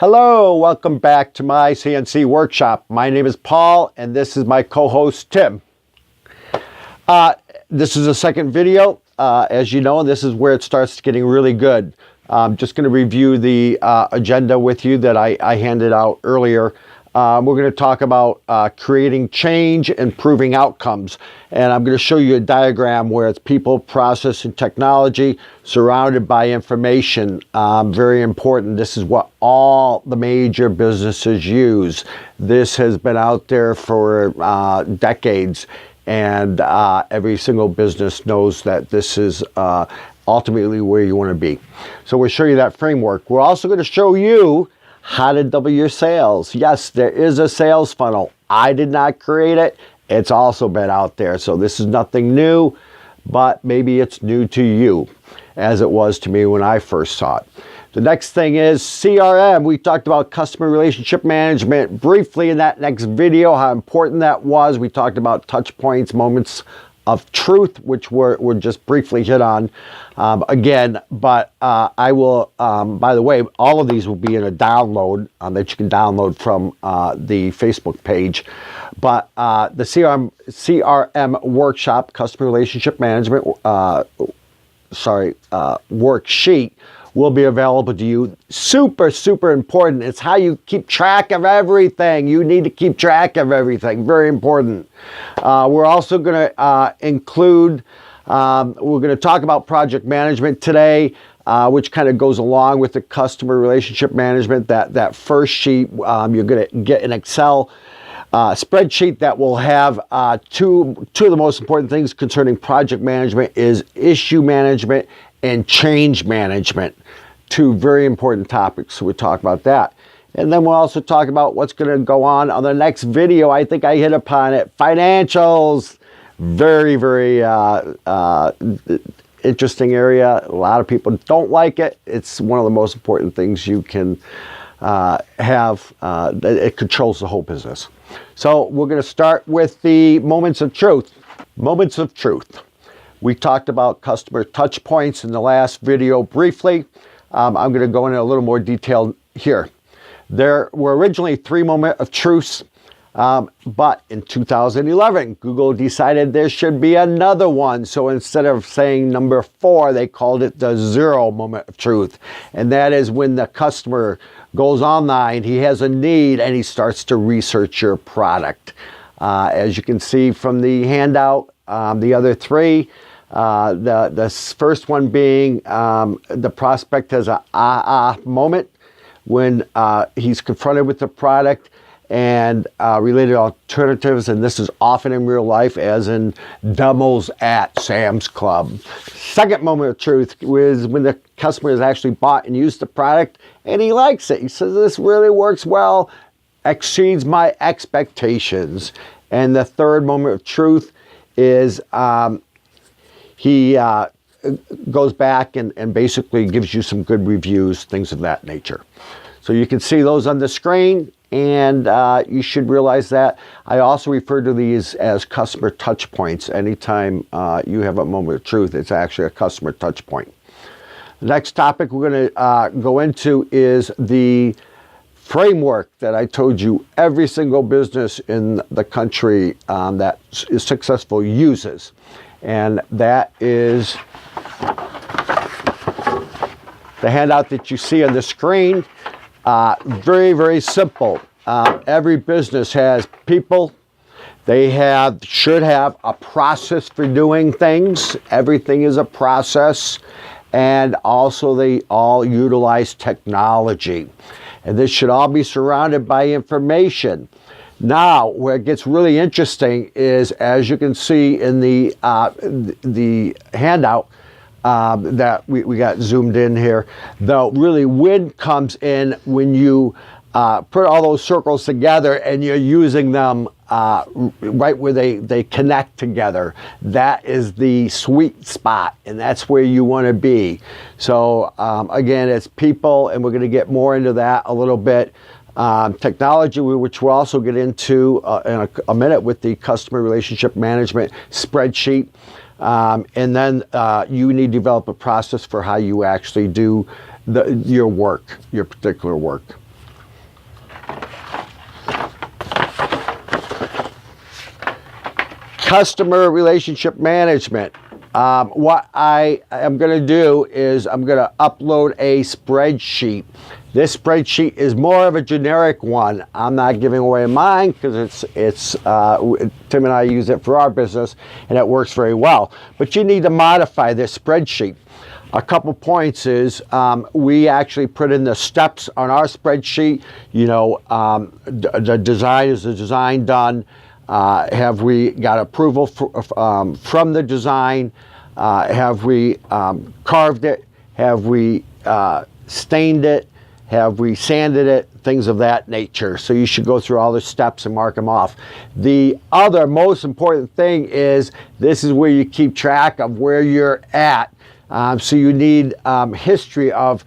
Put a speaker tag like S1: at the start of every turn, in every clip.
S1: Hello, welcome back to my CNC workshop. My name is Paul and this is my co-host Tim. This is the second video, as you know, and this is where it starts getting really good. I'm just going to review the agenda with you that I handed out earlier. We're going to talk about creating change and improving outcomes. And I'm going to show you a diagram where it's people, process, and technology surrounded by information. Very important. This is what all the major businesses use. This has been out there for decades. And every single business knows that this is ultimately where you want to be. So we'll show you that framework. We're also going to show you how to double your sales. Yes, there is a sales funnel. I did not create it. It's also been out there. So this is nothing new, but maybe it's new to you as it was to me when I first saw it. The next thing is CRM. We talked about customer relationship management briefly in that next video, how important that was. We talked about touch points, moments of truth, which we're just briefly hit on again, but I will, by the way, all of these will be in a download that you can download from the Facebook page. But the CRM workshop, customer relationship management, worksheet will be available to you. Super, super important. It's how you keep track of everything. You need to keep track of everything. Very important. We're also going to include, we're going to talk about project management today, which kind of goes along with the customer relationship management. That first sheet, you're going to get an Excel spreadsheet that will have two of the most important things concerning project management is issue management and change management. Two very important topics, so we'll talk about that. And then we'll also talk about what's going to go on the next video. I think I hit upon it. Financials. Very, very interesting area. A lot of people don't like it. It's one of the most important things you can have. It controls the whole business. So we're going to start with the moments of truth. Moments of truth. We talked about customer touch points in the last video briefly. I'm going to go into a little more detail here. There were originally 3 moments of truths, but in 2011, Google decided there should be another one. So instead of saying number 4, they called it the 0 moment of truth. And that is when the customer goes online, he has a need, and he starts to research your product. As you can see from the handout, the other 3, the first one being the prospect has a aha moment when he's confronted with the product and related alternatives, and this is often in real life, as in demos at Sam's Club. Second moment of truth is when the customer has actually bought and used the product and he likes it. He says, this really works well, exceeds my expectations. And the third moment of truth is he goes back and basically gives you some good reviews, things of that nature. So you can see those on the screen, and you should realize that. I also refer to these as customer touch points. Anytime you have a moment of truth, it's actually a customer touch point. The next topic we're going to go into is the framework that I told you every single business in the country that is successful uses. And that is the handout that you see on the screen. Very, very simple. Every business has people. They should have a process for doing things. Everything is a process. And also they all utilize technology. And this should all be surrounded by information. Now, where it gets really interesting is, as you can see in the handout that we got zoomed in here, the really win comes in when you put all those circles together and you're using them right where they connect together. That is the sweet spot, and that's where you want to be. So again, it's people, and we're going to get more into that a little bit. Technology, which we'll also get into in a minute with the customer relationship management spreadsheet. And then you need to develop a process for how you actually do your work, your particular work. customer relationship management. What I am going to do is I'm going to upload a spreadsheet. This spreadsheet is more of a generic one. I'm not giving away mine because Tim and I use it for our business and it works very well. But you need to modify this spreadsheet. A couple points is we actually put in the steps on our spreadsheet. You know, the design, is the design done? Have we got approval from the design? Have we carved it? Have we stained it? Have we sanded it? Things of that nature. So you should go through all the steps and mark them off. The other most important thing is this is where you keep track of where you're at. So you need history of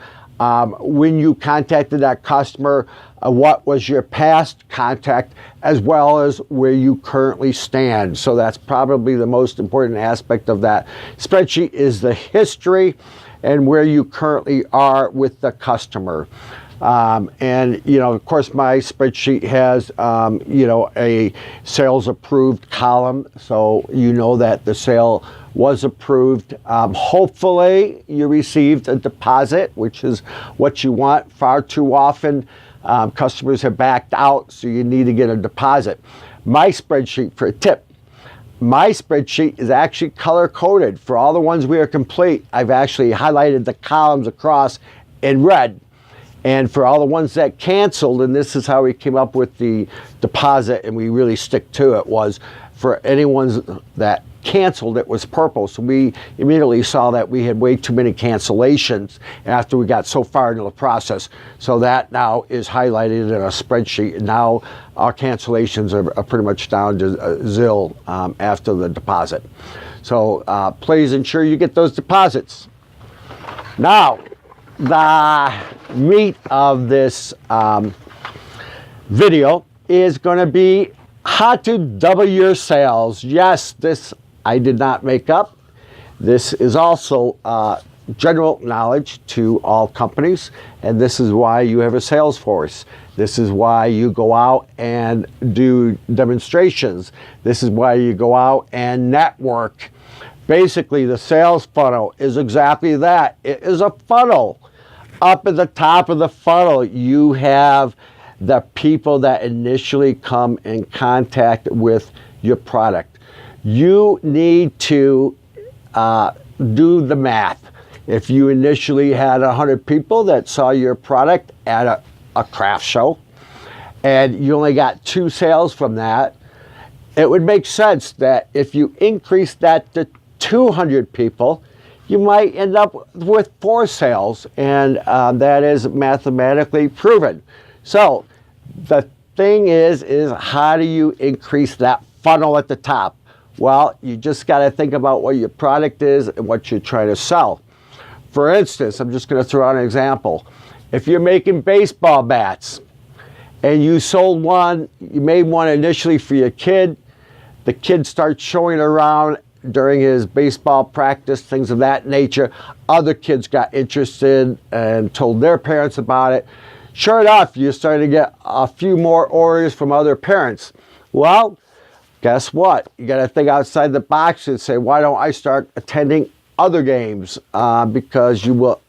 S1: when you contacted that customer, what was your past contact, as well as where you currently stand. So that's probably the most important aspect of that spreadsheet, is the history and where you currently are with the customer. And, you know, of course, my spreadsheet has, you know, a sales approved column. So you know that the sale was approved. Hopefully you received a deposit, which is what you want. Far too often, customers have backed out, so you need to get a deposit. My spreadsheet, for a tip, my spreadsheet is actually color coded. For all the ones we are complete, I've actually highlighted the columns across in red. And for all the ones that canceled, and this is how we came up with the deposit, and we really stick to it, was for any ones that canceled, it was purple. So we immediately saw that we had way too many cancellations after we got so far into the process. So that now is highlighted in a spreadsheet, and now our cancellations are pretty much down to zil after the deposit. So please ensure you get those deposits. Now, the meat of this video is going to be how to double your sales. Yes, this I did not make up. This is also general knowledge to all companies, and this is why you have a sales force. This is why you go out and do demonstrations. This is why you go out and network. Basically, the sales funnel is exactly that. It is a funnel. Up at the top of the funnel, you have the people that initially come in contact with your product. You need to do the math. If you initially had 100 people that saw your product at a craft show, and you only got 2 sales from that, it would make sense that if you increase that to 200 people, you might end up with 4 sales, and that is mathematically proven. So the thing is how do you increase that funnel at the top? Well, you just got to think about what your product is and what you're trying to sell. For instance, I'm just going to throw out an example. If you're making baseball bats and you sold one, you made one initially for your kid, the kid starts showing around during his baseball practice, things of that nature. Other kids got interested and told their parents about it. Sure enough, you're starting to get a few more orders from other parents. Well, guess what? You got to think outside the box and say, why don't I start attending other games? Because you will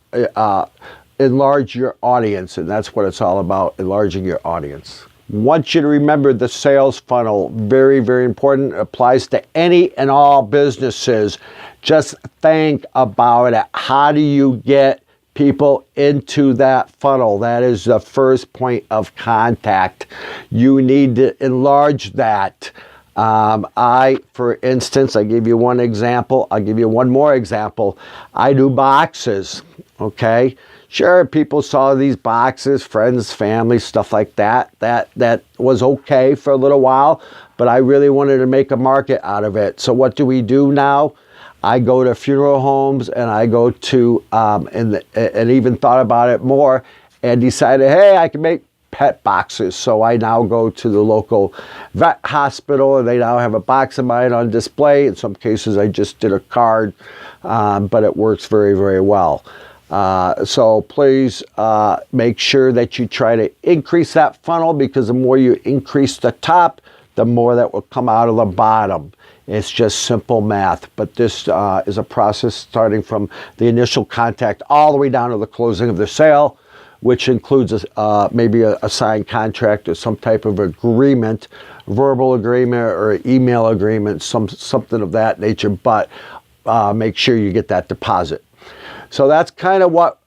S1: enlarge your audience, and that's what it's all about, enlarging your audience. I want you to remember the sales funnel. Very, very important. It applies to any and all businesses. Just think about it. How do you get people into that funnel? That is the first point of contact. You need to enlarge that. For instance, I gave you one example. I'll give you one more example. I do boxes, okay? Sure, people saw these boxes, friends, family, stuff like that. That was okay for a little while, but I really wanted to make a market out of it. So what do we do now? I go to funeral homes, and I go to, and even thought about it more and decided, hey, I can make pet boxes. So I now go to the local vet hospital, and they now have a box of mine on display. In some cases, I just did a card, but it works very, very well. So please make sure that you try to increase that funnel, because the more you increase the top, the more that will come out of the bottom. It's just simple math. But this is a process starting from the initial contact all the way down to the closing of the sale, which includes maybe a signed contract or some type of agreement, verbal agreement or email agreement, something of that nature. But make sure you get that deposit. So that's kind of what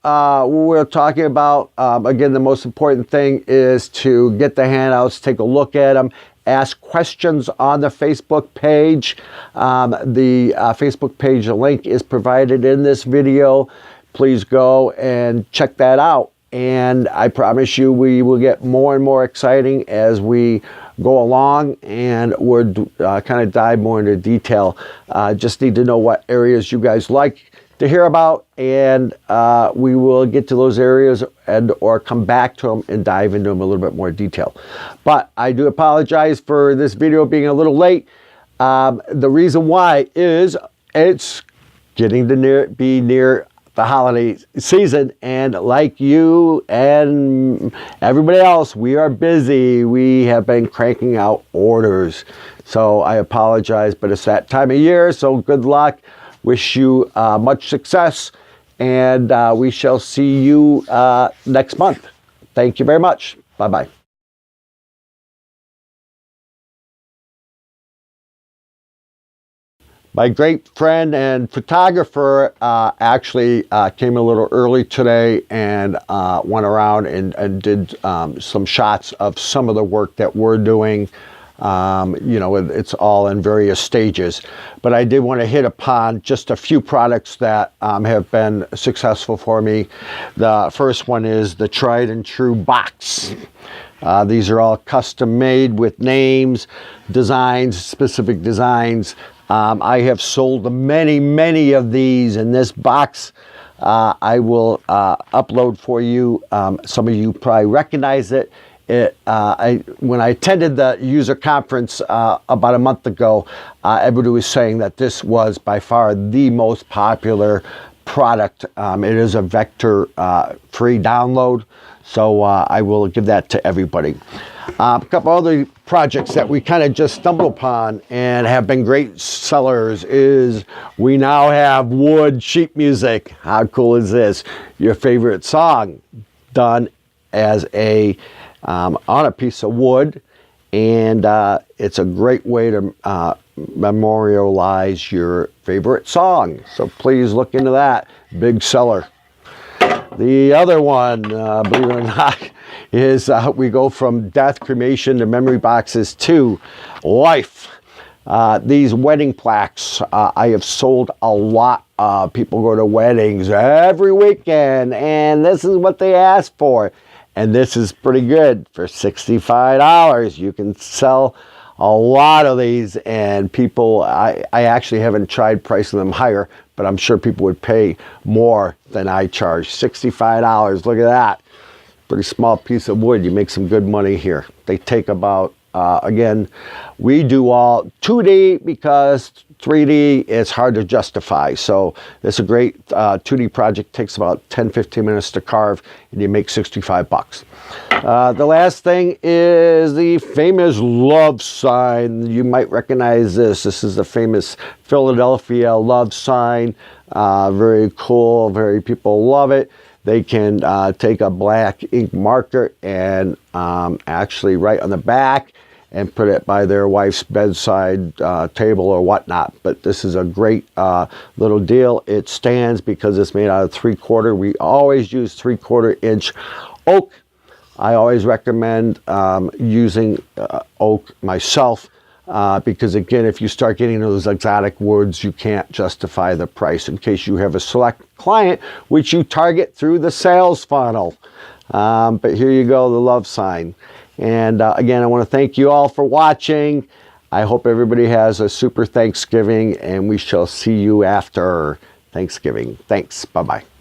S1: we're talking about. Again, the most important thing is to get the handouts, take a look at them, ask questions on the Facebook page. The Facebook page link is provided in this video. Please go and check that out. And I promise you we will get more and more exciting as we go along, and we're kind of dive more into detail. Just need to know what areas you guys like to hear about, and we will get to those areas and or come back to them and dive into them a little bit more detail. But I do apologize for this video being a little late. The reason why is it's getting to be near the holiday season, and like you and everybody else, we are busy. We have been cranking out orders, so I apologize, but it's that time of year, so good luck. Wish you much success, and we shall see you next month. Thank you very much. Bye-bye. My great friend and photographer actually came a little early today and went around and did some shots of some of the work that we're doing. You know, it's all in various stages. But I did want to hit upon just a few products that have been successful for me. The first one is the tried and true box. These are all custom made with names, designs, specific designs. I have sold many of these in this box. I will upload for you. Some of you probably recognize it. When I attended the user conference about a month ago, everybody was saying that this was by far the most popular product. It is a vector free download, so I will give that to everybody. A couple other projects that we kind of just stumbled upon and have been great sellers is we now have wood sheet music. How cool is this? Your favorite song done as on a piece of wood, and it's a great way to memorialize your favorite song. So please look into that. Big seller. The other one, believe it or not, is we go from death, cremation to memory boxes to life. These wedding plaques, I have sold a lot. People go to weddings every weekend, and this is what they ask for. And this is pretty good for $65. You can sell a lot of these, and people, I actually haven't tried pricing them higher, but I'm sure people would pay more than I charge. $65, look at that. Pretty small piece of wood. You make some good money here. They take about, again, we do all 2D because 3D is hard to justify. So it's a great 2D project. Takes about 10-15 minutes to carve, and you make 65 bucks. The last thing is the famous love sign. You might recognize this. This is the famous Philadelphia love sign. Very cool. Very people love it. They can take a black ink marker and actually write on the back and put it by their wife's bedside table or whatnot. But this is a great little deal. It stands because it's made out of 3/4. We always use 3/4 inch oak. I always recommend using oak myself because, again, if you start getting those exotic woods, you can't justify the price in case you have a select client which you target through the sales funnel. But here you go, the love sign. And again, I want to thank you all for watching. I hope everybody has a super Thanksgiving, and we shall see you after Thanksgiving. Thanks. Bye-bye.